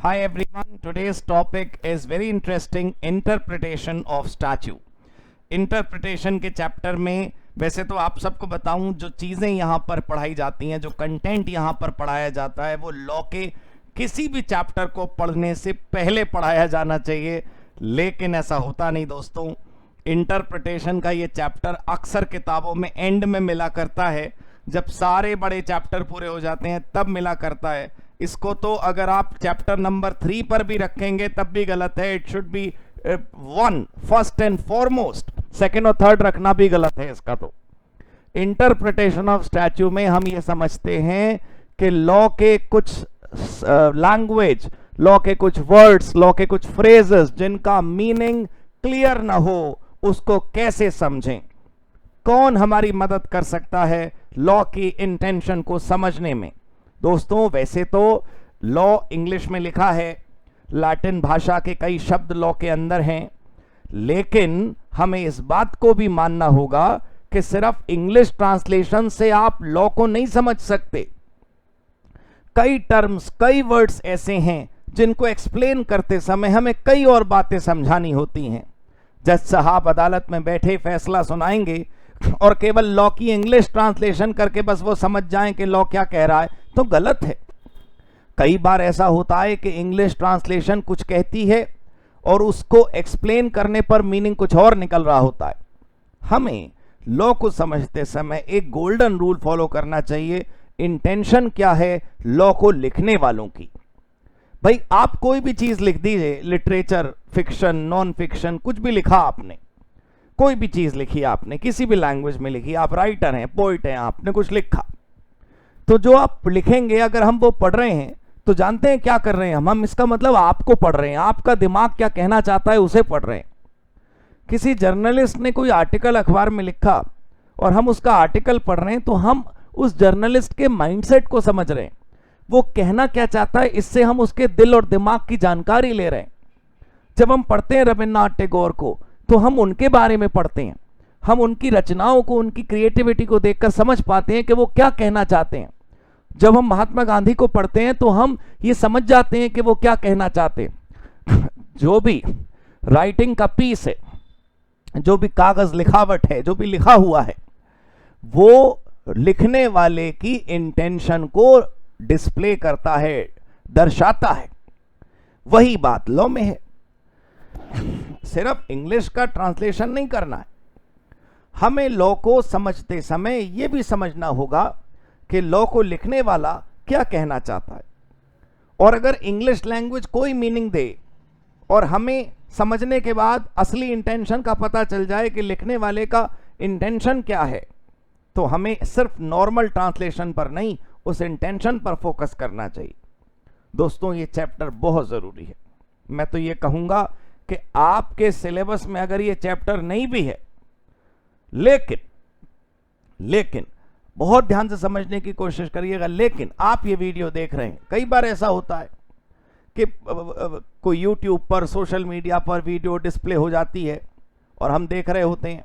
Hi everyone, today's topic is very interesting, interpretation of statute. Interpretation के chapter में वैसे तो आप सबको बताऊं, जो चीज़ें यहाँ पर पढ़ाई जाती हैं, जो कंटेंट यहाँ पर पढ़ाया जाता है, वो लॉ के किसी भी चैप्टर को पढ़ने से पहले पढ़ाया जाना चाहिए, लेकिन ऐसा होता नहीं दोस्तों। इंटरप्रिटेशन का ये चैप्टर अक्सर किताबों में एंड में मिला करता है, जब सारे बड़े चैप्टर पूरे हो जाते हैं तब मिला करता है। इसको तो अगर आप चैप्टर नंबर 3 पर भी रखेंगे तब भी गलत है। It should be one first and foremost, second और थर्ड रखना भी गलत है इसका। तो इंटरप्रिटेशन ऑफ स्टैच्यू में हम ये समझते हैं कि लॉ के कुछ लैंग्वेज, लॉ के कुछ वर्ड्स, लॉ के कुछ फ्रेजेस जिनका मीनिंग क्लियर ना हो, उसको कैसे समझें। कौन हमारी मदद कर सकता है लॉ की इंटेंशन को समझने में। दोस्तों वैसे तो लॉ इंग्लिश में लिखा है, लैटिन भाषा के कई शब्द लॉ के अंदर हैं, लेकिन हमें इस बात को भी मानना होगा कि सिर्फ इंग्लिश ट्रांसलेशन से आप लॉ को नहीं समझ सकते। कई टर्म्स, कई वर्ड्स ऐसे हैं जिनको एक्सप्लेन करते समय हमें कई और बातें समझानी होती हैं। जज साहब अदालत में बैठे फैसला सुनाएंगे और केवल लॉ की इंग्लिश ट्रांसलेशन करके बस वो समझ जाएं कि लॉ क्या कह रहा है, तो गलत है। कई बार ऐसा होता है कि इंग्लिश ट्रांसलेशन कुछ कहती है और उसको एक्सप्लेन करने पर मीनिंग कुछ और निकल रहा होता है। हमें लॉ को समझते समय एक गोल्डन रूल फॉलो करना चाहिए। इंटेंशन क्या है लॉ को लिखने वालों की। भाई आप कोई भी चीज लिख दीजिए, लिटरेचर, फिक्शन, नॉन फिक्शन, कुछ भी लिखा आपने, कोई भी चीज लिखी आपने, किसी भी लैंग्वेज में लिखी, आप राइटर हैं, पोइट हैं, आपने कुछ लिखा, तो जो आप लिखेंगे अगर हम वो पढ़ रहे हैं तो जानते हैं क्या कर रहे हैं हम इसका मतलब आपको पढ़ रहे हैं, आपका दिमाग क्या कहना चाहता है उसे पढ़ रहे हैं। किसी जर्नलिस्ट ने कोई आर्टिकल अखबार में लिखा और हम उसका आर्टिकल पढ़ रहे हैं, तो हम उस जर्नलिस्ट के माइंडसेट को समझ रहे हैं, वो कहना क्या चाहता है, इससे हम उसके दिल और दिमाग की जानकारी ले रहे हैं। जब हम पढ़ते हैं रविन्द्रनाथ टैगोर को तो हम उनके बारे में पढ़ते हैं, हम उनकी रचनाओं को, उनकी क्रिएटिविटी को देखकर समझ पाते हैं कि वो क्या कहना चाहते हैं। जब हम महात्मा गांधी को पढ़ते हैं तो हम ये समझ जाते हैं कि वो क्या कहना चाहते हैं। जो भी राइटिंग का पीस है, जो भी कागज लिखावट है, जो भी लिखा हुआ है, वो लिखने वाले की इंटेंशन को डिस्प्ले करता है, दर्शाता है। वही बात लॉ में है। सिर्फ इंग्लिश का ट्रांसलेशन नहीं करना है, हमें लॉ को समझते समय यह भी समझना होगा कि लॉ को लिखने वाला क्या कहना चाहता है। और अगर इंग्लिश लैंग्वेज कोई मीनिंग दे और हमें समझने के बाद असली इंटेंशन का पता चल जाए कि लिखने वाले का इंटेंशन क्या है, तो हमें सिर्फ नॉर्मल ट्रांसलेशन पर नहीं, उस इंटेंशन पर फोकस करना चाहिए। दोस्तों ये चैप्टर बहुत जरूरी है। मैं तो ये कहूंगा कि आपके सिलेबस में अगर ये चैप्टर नहीं भी है, लेकिन बहुत ध्यान से समझने की कोशिश करिएगा। लेकिन आप ये वीडियो देख रहे हैं, कई बार ऐसा होता है कि कोई यूट्यूब पर, सोशल मीडिया पर वीडियो डिस्प्ले हो जाती है और हम देख रहे होते हैं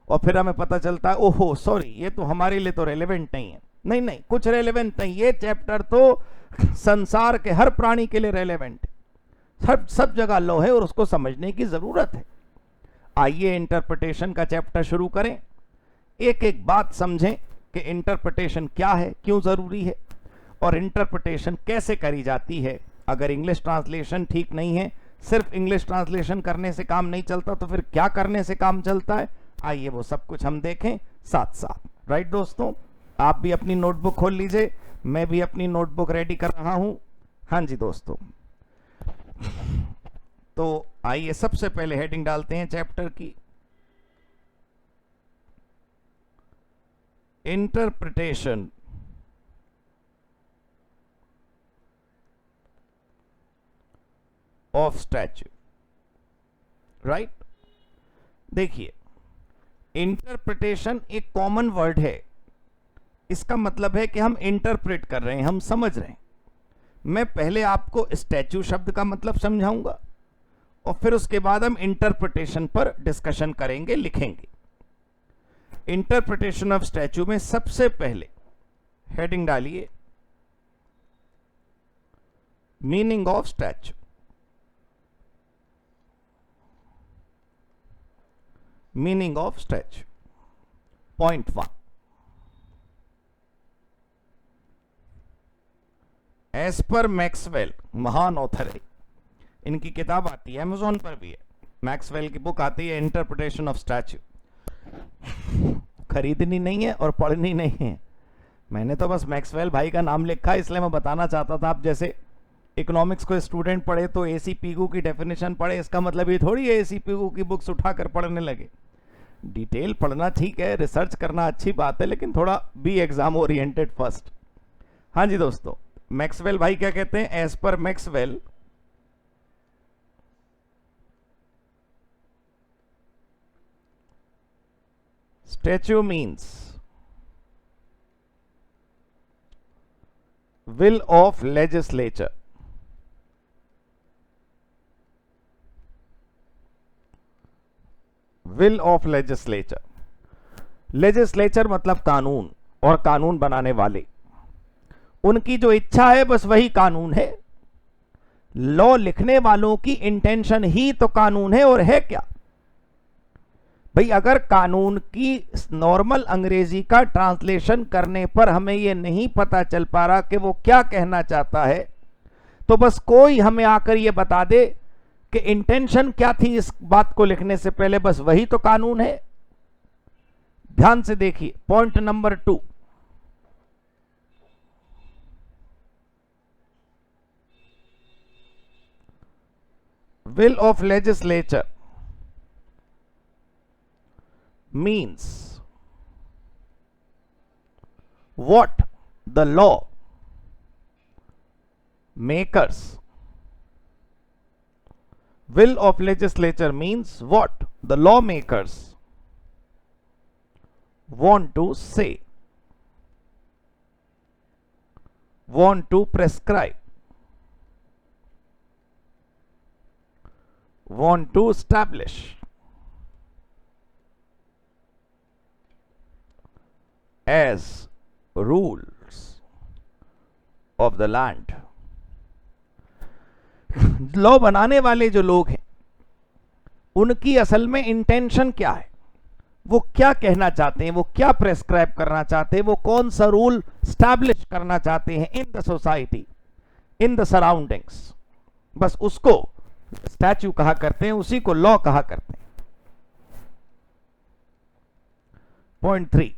और फिर हमें पता चलता है ओहो सॉरी, ये तो हमारे लिए तो रेलेवेंट नहीं है। नहीं, कुछ रेलेवेंट नहीं, ये चैप्टर तो संसार के हर प्राणी के लिए रेलेवेंट है, सब जगह लॉ है और उसको समझने की जरूरत है। आइए इंटरप्रिटेशन का चैप्टर शुरू करें, एक एक बात समझें कि इंटरप्रिटेशन क्या है, क्यों जरूरी है और इंटरप्रिटेशन कैसे करी जाती है। अगर इंग्लिश ट्रांसलेशन ठीक नहीं है, सिर्फ इंग्लिश ट्रांसलेशन करने से काम नहीं चलता, तो फिर क्या करने से काम चलता है, आइए वो सब कुछ हम देखें साथ साथ। राइट दोस्तों, आप भी अपनी नोटबुक खोल लीजिए, मैं भी अपनी नोटबुक रेडी कर रहा हूं। हाँ जी दोस्तों, तो आइए सबसे पहले हेडिंग डालते हैं चैप्टर की, इंटरप्रिटेशन ऑफ स्टैच्यू। राइट, देखिए इंटरप्रिटेशन एक कॉमन वर्ड है, इसका मतलब है कि हम इंटरप्रेट कर रहे हैं, हम समझ रहे हैं। मैं पहले आपको स्टैच्यू शब्द का मतलब समझाऊंगा और फिर उसके बाद हम इंटरप्रिटेशन पर डिस्कशन करेंगे, लिखेंगे। इंटरप्रिटेशन ऑफ स्टैच्यू में सबसे पहले हेडिंग डालिए meaning of statute, meaning of statute. Point 1, as per Maxwell, महान ऑथर है, इनकी किताब आती है, अमेजोन पर भी है, मैक्सवेल की बुक आती है इंटरप्रिटेशन ऑफ स्टैच्यू। खरीदनी नहीं है और पढ़नी नहीं है, मैंने तो बस मैक्सवेल भाई का नाम लिखा, इसलिए मैं बताना चाहता था। आप जैसे इकोनॉमिक्स को स्टूडेंट पढ़े तो एसी पीगू की डेफिनेशन पढ़े, इसका मतलब ये थोड़ी है एसी पीगू की बुक्स उठाकर पढ़ने लगे। डिटेल पढ़ना ठीक है, रिसर्च करना अच्छी बात है, लेकिन थोड़ा बी एग्जाम ओरिएंटेड फर्स्ट। हाँ जी दोस्तों, मैक्सवेल भाई क्या कहते हैं? As per Maxwell, statute means will of legislature, will of legislature, legislature मतलब कानून और कानून बनाने वाले, उनकी जो इच्छा है बस वही कानून है। लॉ लिखने वालों की इंटेंशन ही तो कानून है, और है क्या भाई? अगर कानून की नॉर्मल अंग्रेजी का ट्रांसलेशन करने पर हमें यह नहीं पता चल पा रहा कि वो क्या कहना चाहता है, तो बस कोई हमें आकर यह बता दे कि इंटेंशन क्या थी इस बात को लिखने से पहले, बस वही तो कानून है। ध्यान से देखिए point number 2, will of legislature means what the law makers, will of legislature means what the lawmakers want to say, want to prescribe, want to establish as rules of the land। Law बनाने वाले जो लोग हैं उनकी असल में intention क्या है, वो क्या कहना चाहते हैं, वो क्या प्रेस्क्राइब करना चाहते हैं, वो कौन सा रूल स्टैब्लिश करना चाहते हैं in the society, in the surroundings, बस उसको स्टैच्यू कहा करते हैं, उसी को लॉ कहा करते हैं। Point 3,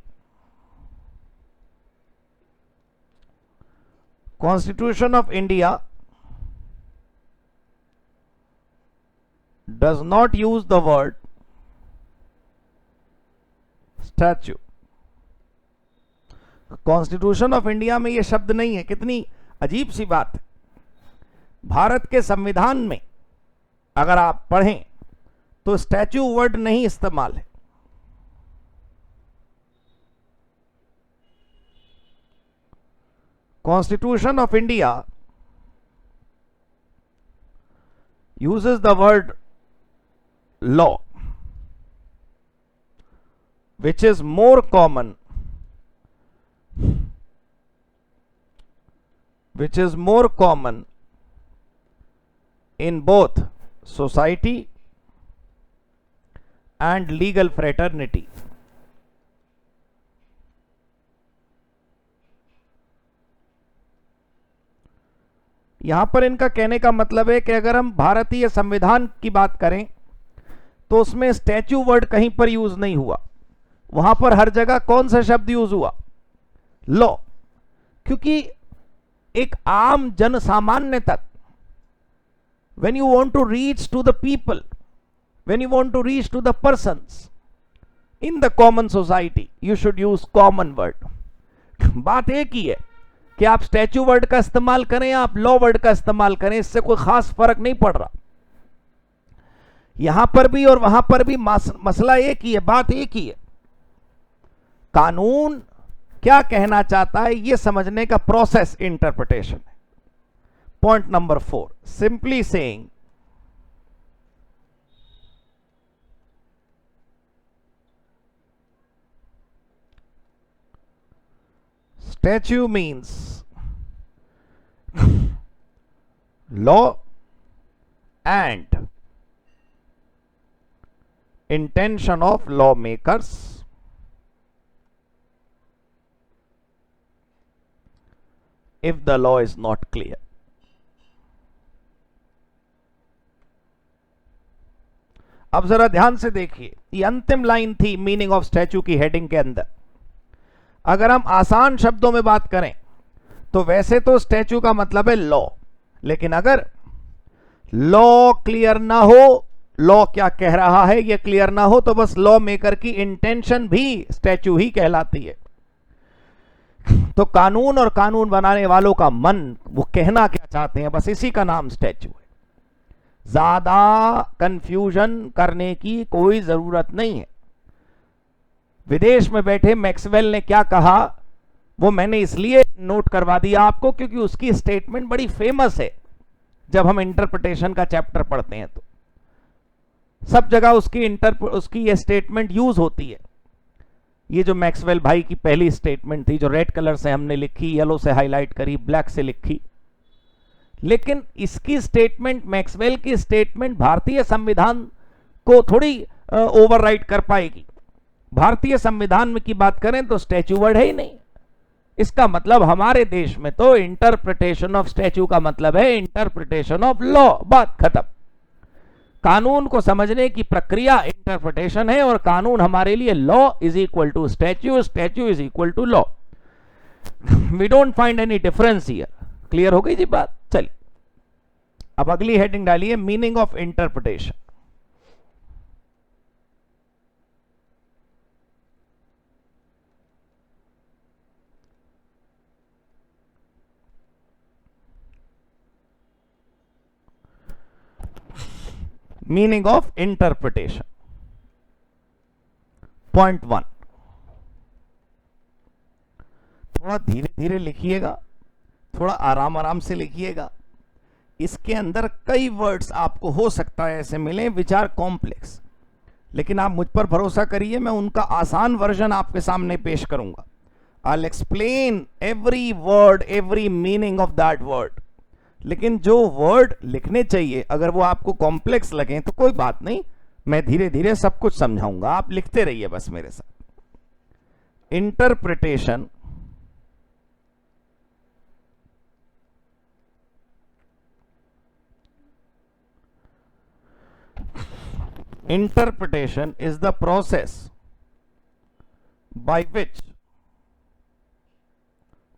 Constitution of India does not use the word statue। Constitution of India में यह शब्द नहीं है। कितनी अजीब सी बात है, भारत के संविधान में अगर आप पढ़ें तो स्टैच्यू वर्ड नहीं इस्तेमाल है। Constitution of India uses the word law, which is more common, in both society and legal fraternity। यहां पर इनका कहने का मतलब है कि अगर हम भारतीय संविधान की बात करें तो उसमें स्टैच्यू वर्ड कहीं पर यूज नहीं हुआ, वहां पर हर जगह कौन सा शब्द यूज हुआ? लॉ। क्योंकि एक आम जन सामान्य तक, when you want to reach to the people, when you want to reach to the persons in the common society, you should use common word। बात एक ही है कि आप स्टैच्यू वर्ड का इस्तेमाल करें या आप लॉ वर्ड का इस्तेमाल करें, इससे कोई खास फर्क नहीं पड़ रहा। यहां पर भी और वहां पर भी मसला एक ही है, बात एक ही है। कानून क्या कहना चाहता है यह समझने का प्रोसेस इंटरप्रिटेशन है। Point number 4, simply saying statue means law and intention of lawmakers if the law is not clear. अब जरा ध्यान से देखिए, ये अंतिम लाइन थी मीनिंग ऑफ स्टैच्यू की हेडिंग के अंदर। अगर हम आसान शब्दों में बात करें तो वैसे तो स्टैच्यू का मतलब है लॉ, लेकिन अगर लॉ क्लियर ना हो, लॉ क्या कह रहा है ये क्लियर ना हो, तो बस लॉ मेकर की इंटेंशन भी स्टैच्यू ही कहलाती है। तो कानून और कानून बनाने वालों का मन, वो कहना क्या चाहते हैं, बस इसी का नाम स्टैच्यू है। ज्यादा कंफ्यूजन करने की कोई जरूरत नहीं है। विदेश में बैठे मैक्सवेल ने क्या कहा वो मैंने इसलिए नोट करवा दिया आपको क्योंकि उसकी स्टेटमेंट बड़ी फेमस है। जब हम इंटरप्रिटेशन का चैप्टर पढ़ते हैं तो सब जगह उसकी ये स्टेटमेंट यूज होती है। ये जो मैक्सवेल भाई की पहली स्टेटमेंट थी, जो रेड कलर से हमने लिखी, येलो से हाईलाइट करी, ब्लैक से लिखी, लेकिन इसकी स्टेटमेंट, मैक्सवेल की स्टेटमेंट भारतीय संविधान को थोड़ी ओवरराइड कर पाएगी। भारतीय संविधान में की बात करें तो स्टैच्यू वर्ड है ही नहीं। इसका मतलब हमारे देश में तो इंटरप्रिटेशन ऑफ स्टैच्यू का मतलब है इंटरप्रिटेशन ऑफ लॉ, बात खत्म। कानून को समझने की प्रक्रिया इंटरप्रिटेशन है और कानून हमारे लिए law is equal to statute, statute is equal to law. We don't find any difference here. Clear हो गई जी बात? चलिए अब अगली हेडिंग डालिए, meaning of interpretation. Meaning of interpretation point 1, थोड़ा धीरे धीरे लिखिएगा, थोड़ा आराम आराम से लिखिएगा। इसके अंदर कई वर्ड्स आपको हो सकता है ऐसे मिले विच आर कॉम्प्लेक्स, लेकिन आप मुझ पर भरोसा करिए, मैं उनका आसान वर्जन आपके सामने पेश करूंगा। I will explain every word, every meaning of that word. लेकिन जो वर्ड लिखने चाहिए अगर वो आपको कॉम्प्लेक्स लगे तो कोई बात नहीं, मैं धीरे धीरे सब कुछ समझाऊंगा, आप लिखते रहिए बस मेरे साथ। Interpretation Interpretation is the process by which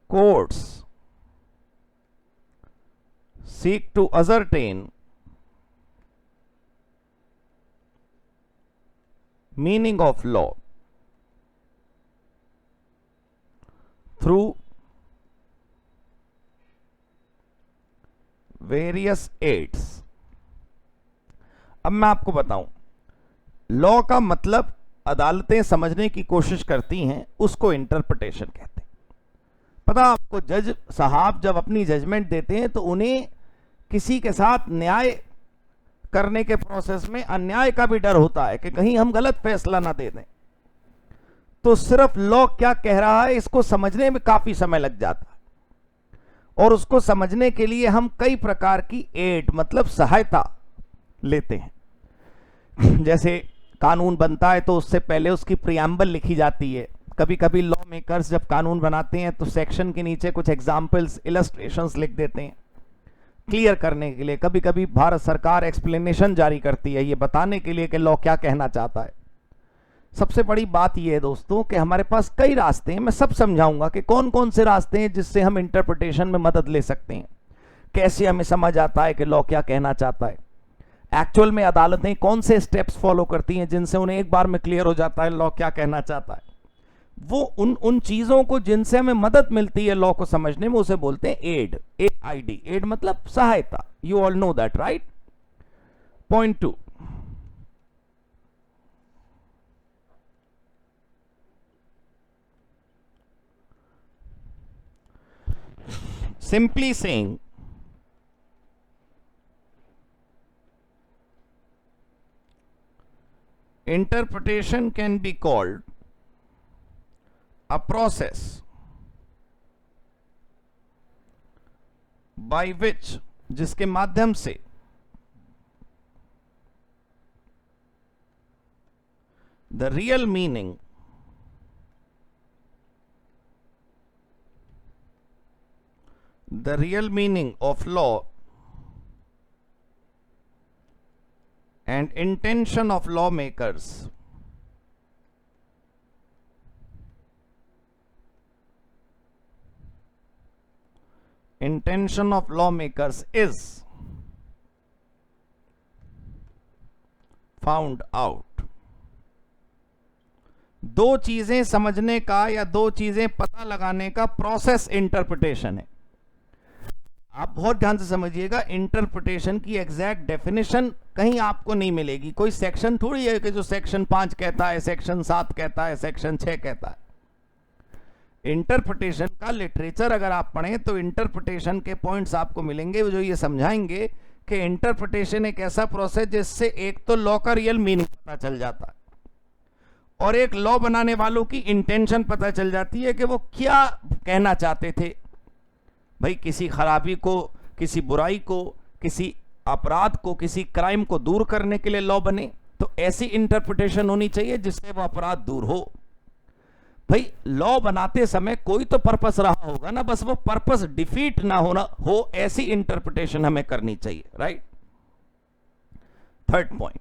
courts seek to ascertain meaning of law through various aids। अब मैं आपको बताऊं, लॉ का मतलब अदालतें समझने की कोशिश करती हैं, उसको इंटरप्रिटेशन कहते हैं। पता आपको, जज साहब जब अपनी जजमेंट देते हैं तो उन्हें किसी के साथ न्याय करने के प्रोसेस में अन्याय का भी डर होता है कि कहीं हम गलत फैसला ना दे दें। तो सिर्फ लॉ क्या कह रहा है इसको समझने में काफी समय लग जाता है, और उसको समझने के लिए हम कई प्रकार की एड मतलब सहायता लेते हैं। जैसे कानून बनता है तो उससे पहले उसकी प्रियम्बल लिखी जाती है। कभी कभी लॉ मेकर्स जब कानून बनाते हैं तो सेक्शन के नीचे कुछ एग्जाम्पल्स, इलस्ट्रेशंस लिख देते हैं क्लियर करने के लिए। कभी कभी भारत सरकार एक्सप्लेनेशन जारी करती है ये बताने के लिए कि लॉ क्या कहना चाहता है। सबसे बड़ी बात यह है दोस्तों कि हमारे पास कई रास्ते हैं, मैं सब समझाऊंगा कि कौन कौन से रास्ते हैं जिससे हम इंटरप्रिटेशन में मदद ले सकते हैं, कैसे हमें समझ आता है कि लॉ क्या कहना चाहता है। एक्चुअल में अदालतें कौन से स्टेप्स फॉलो करती हैं जिनसे उन्हें एक बार में क्लियर हो जाता है लॉ क्या कहना चाहता है। वो उन चीजों को जिनसे हमें मदद मिलती है लॉ को समझने में, उसे बोलते हैं एड, AID। एड मतलब सहायता। You all know that, right? Point 2, simply saying interpretation can be called a process by which जिसके माध्यम से the real meaning of law and intention of lawmakers is found out. दो चीजें समझने का या दो चीजें पता लगाने का प्रोसेस इंटरप्रिटेशन है. आप बहुत ध्यान से समझिएगा, इंटरप्रिटेशन की एग्जैक्ट डेफिनेशन कहीं आपको नहीं मिलेगी. कोई सेक्शन थोड़ी है कि जो सेक्शन 5 कहता है, सेक्शन 7 कहता है, सेक्शन 6 कहता है. इंटरप्रिटेशन का लिटरेचर अगर आप पढ़ें तो इंटरप्रिटेशन के पॉइंट्स आपको मिलेंगे जो ये समझाएंगे कि इंटरप्रिटेशन एक ऐसा प्रोसेस जिससे एक तो लॉ का रियल मीनिंग पता चल जाता है और एक लॉ बनाने वालों की इंटेंशन पता चल जाती है कि वो क्या कहना चाहते थे. भाई किसी खराबी को, किसी बुराई को, किसी अपराध को, किसी क्राइम को दूर करने के लिए लॉ बने तो ऐसी इंटरप्रिटेशन होनी चाहिए जिससे वो अपराध दूर हो. भाई लॉ बनाते समय कोई तो पर्पस रहा होगा ना, बस वो पर्पस डिफीट ना होना हो, ऐसी इंटरप्रिटेशन हमें करनी चाहिए. Right. Third point,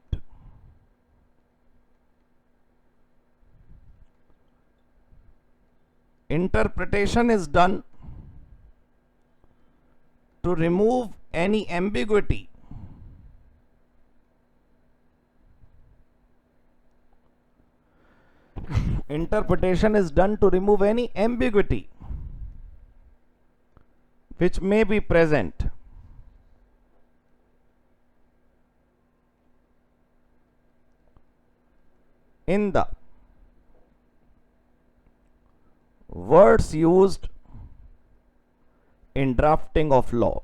interpretation is done to remove any ambiguity which may be present in the words used in drafting of law.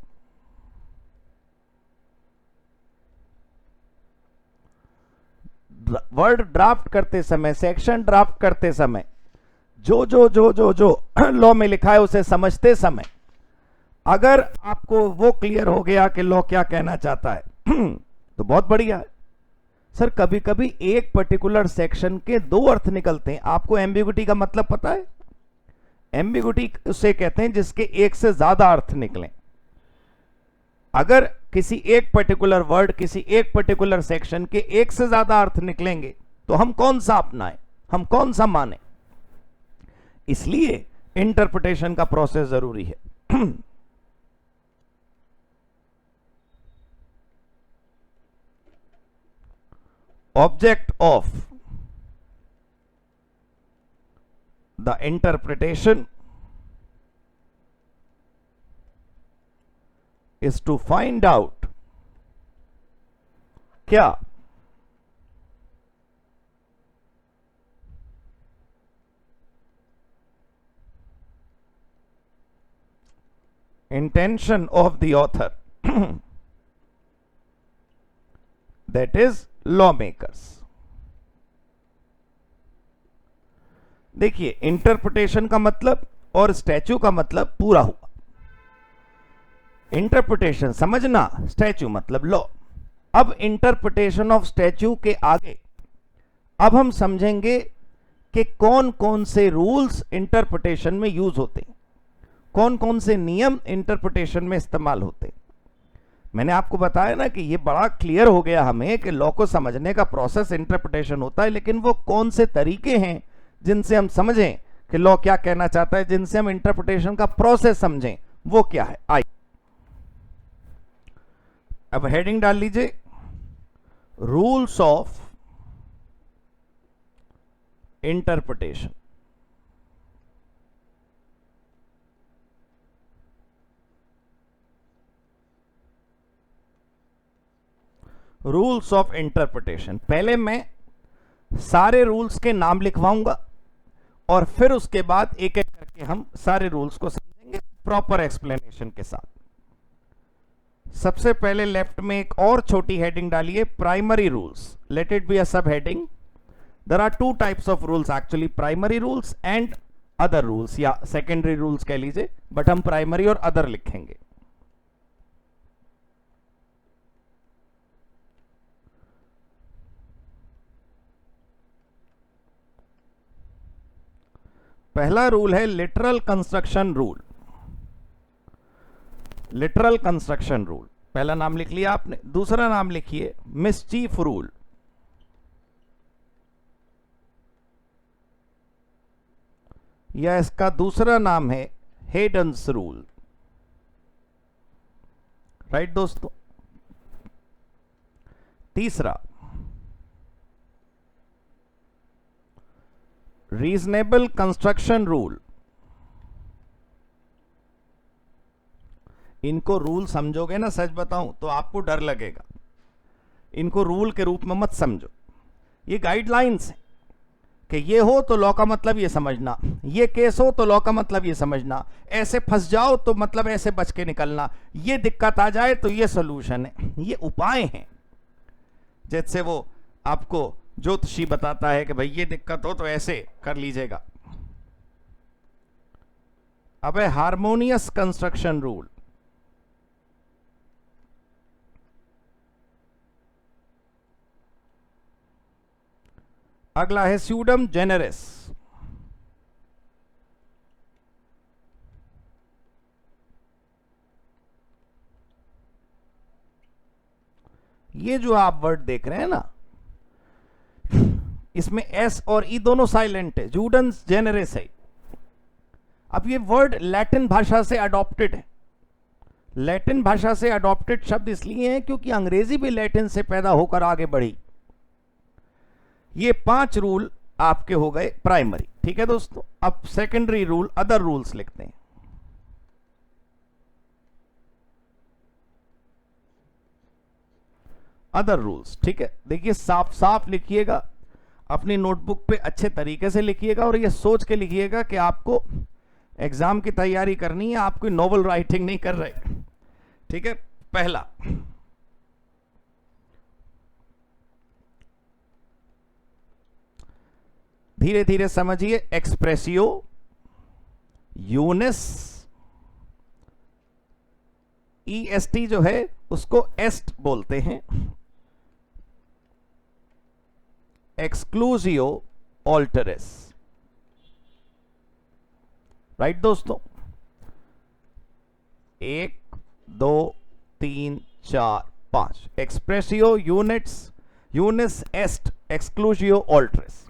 Word draft करते समय, सेक्शन ड्राफ्ट करते समय जो जो जो जो जो लॉ में लिखा है उसे समझते समय अगर आपको वो क्लियर हो गया कि लॉ क्या कहना चाहता है तो बहुत बढ़िया है. सर कभी कभी एक पर्टिकुलर सेक्शन के दो अर्थ निकलते हैं. आपको एम्बिगुइटी का मतलब पता है? एम्बिगुइटी उसे कहते हैं जिसके एक से ज्यादा अर्थ निकलें. अगर किसी एक पर्टिकुलर वर्ड, किसी एक पर्टिकुलर सेक्शन के एक से ज्यादा अर्थ निकलेंगे तो हम कौन सा अपनाएं, हम कौन सा माने? इसलिए इंटरप्रिटेशन का प्रोसेस जरूरी है. Object of the interpretation is to find out क्या intention of the author that is lawmakers. देखिए इंटरप्रिटेशन का मतलब और स्टैच्यू का मतलब पूरा हुआ. इंटरप्रिटेशन समझना, स्टैच्यू मतलब लॉ. अब इंटरप्रिटेशन ऑफ स्टैच्यू के आगे अब हम समझेंगे कि कौन कौन से रूल्स इंटरप्रिटेशन में यूज होते हैं, कौन कौन से नियम इंटरप्रिटेशन में इस्तेमाल होते हैं. मैंने आपको बताया ना कि ये बड़ा क्लियर हो गया हमें कि लॉ को समझने का प्रोसेस इंटरप्रिटेशन होता है, लेकिन वो कौन से तरीके हैं जिनसे हम समझें कि लॉ क्या कहना चाहता है, जिनसे हम इंटरप्रिटेशन का प्रोसेस समझें, वो क्या है. आई अब हेडिंग डाल लीजिए, rules of interpretation. Rules of interpretation. पहले मैं सारे रूल्स के नाम लिखवाऊंगा और फिर उसके बाद एक एक करके हम सारे रूल्स को समझेंगे प्रॉपर एक्सप्लेनेशन के साथ. सबसे पहले लेफ्ट में एक और छोटी हेडिंग डालिए, primary rules. Let it be a subheading. There are two types of rules actually, primary rules and other rules, या सेकेंडरी रूल्स कह लीजिए, बट हम प्राइमरी और अदर लिखेंगे. पहला रूल है literal construction rule. Literal construction rule, पहला नाम लिख लिया आपने। दूसरा नाम लिखिए मिसचीफ रूल। या इसका दूसरा नाम है हेडन्स रूल। राइट दोस्तों। तीसरा रीजनेबल कंस्ट्रक्शन रूल। इनको रूल समझोगे ना, सच बताऊं तो आपको डर लगेगा। इनको रूल के रूप में मत समझो, ये गाइडलाइंस है कि ये हो तो लॉ का मतलब ये समझना, ये केस हो तो लॉ का मतलब ये समझना, ऐसे फंस जाओ तो मतलब ऐसे बच के निकलना, ये दिक्कत आ जाए तो ये सॉल्यूशन है। ये उपाय हैं। जैसे वो आपको ज्योतिषी बताता है कि भाई ये दिक्कत हो तो ऐसे कर लीजिएगा। अब है हार्मोनियस कंस्ट्रक्शन रूल। अगला है स्यूडम जेनेरिस। ये जो आप वर्ड देख रहे हैं ना, इसमें एस और ई दोनों साइलेंट है, जूडन्स जेनेरिस है। अब ये वर्ड लैटिन भाषा से अडॉप्टेड है। लैटिन भाषा से अडॉप्टेड शब्द इसलिए है क्योंकि अंग्रेजी भी लैटिन से पैदा होकर आगे बढ़ी। ये 5 रूल आपके हो गए प्राइमरी, ठीक है दोस्तों। अब सेकेंडरी रूल, अदर रूल्स लिखते हैं। अदर रूल्स, ठीक है। देखिए साफ साफ लिखिएगा, अपनी नोटबुक पे अच्छे तरीके से लिखिएगा और ये सोच के लिखिएगा कि आपको एग्जाम की तैयारी करनी है, आप कोई नोवेल राइटिंग नहीं कर रहे, ठीक है। पहला, धीरे धीरे समझिए, एक्सप्रेसियो यूनिस, ईएसटी जो है उसको एस्ट बोलते हैं, एक्सक्लूजियो ऑल्टरेस। राइट दोस्तों। 1 2 3 4 5, एक्सप्रेसियो यूनिस एस्ट एक्सक्लूजियो ऑल्टरेस।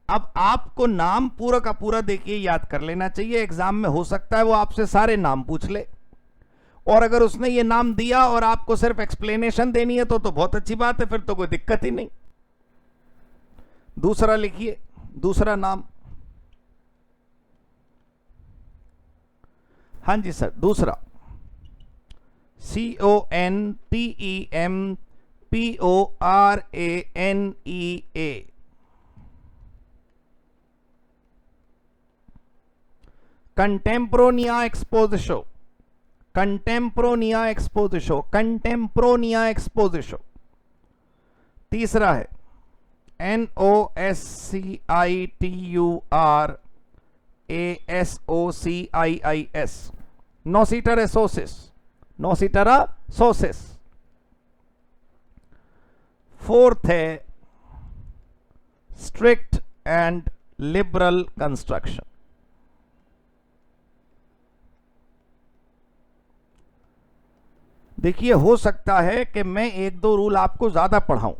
अब आपको नाम पूरा का पूरा देखिए याद कर लेना चाहिए। एग्जाम में हो सकता है वो आपसे सारे नाम पूछ ले, और अगर उसने ये नाम दिया और आपको सिर्फ एक्सप्लेनेशन देनी है तो बहुत अच्छी बात है, फिर तो कोई दिक्कत ही नहीं। दूसरा लिखिए, दूसरा नाम। हाँ जी सर, दूसरा CONTEMPORANEA, कंटेम्प्रोनिया एक्सपोजिशो। कंटेम्प्रोनिया एक्सपोजिशो, कंटेम्प्रोनिया एक्सपोजिशो। तीसरा है NOSCITURASOCIIS, नोसिटरासोसिस, नोसिटरासोसिस। फोर्थ है स्ट्रिक्ट एंड लिबरल कंस्ट्रक्शन। देखिए हो सकता है कि मैं 1-2 रूल आपको ज्यादा पढ़ाऊं,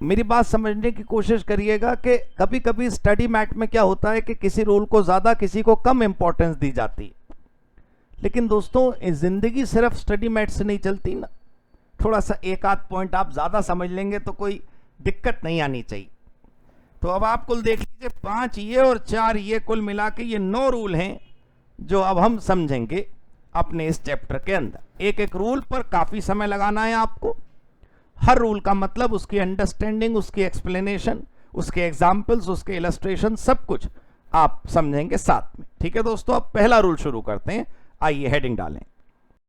मेरी बात समझने की कोशिश करिएगा कि कभी कभी स्टडी मैट में क्या होता है कि किसी रूल को ज्यादा किसी को कम इंपॉर्टेंस दी जाती है। लेकिन दोस्तों जिंदगी सिर्फ स्टडी मैट से नहीं चलती ना, थोड़ा सा एक आध पॉइंट आप ज्यादा समझ लेंगे तो कोई दिक्कत नहीं आनी चाहिए। तो अब आप कुल देख लीजिए, 5 ये और 4 ये, कुल मिला के ये 9 रूल हैं जो अब हम समझेंगे अपने इस चैप्टर के अंदर। एक एक रूल पर काफी समय लगाना है आपको। हर रूल का मतलब, उसकी अंडरस्टैंडिंग, उसकी एक्सप्लेनेशन, उसके एग्जाम्पल्स, उसके इलस्ट्रेशन, सब कुछ आप समझेंगे साथ में, ठीक है दोस्तों। अब पहला रूल शुरू करते हैं। आइए हेडिंग डालें।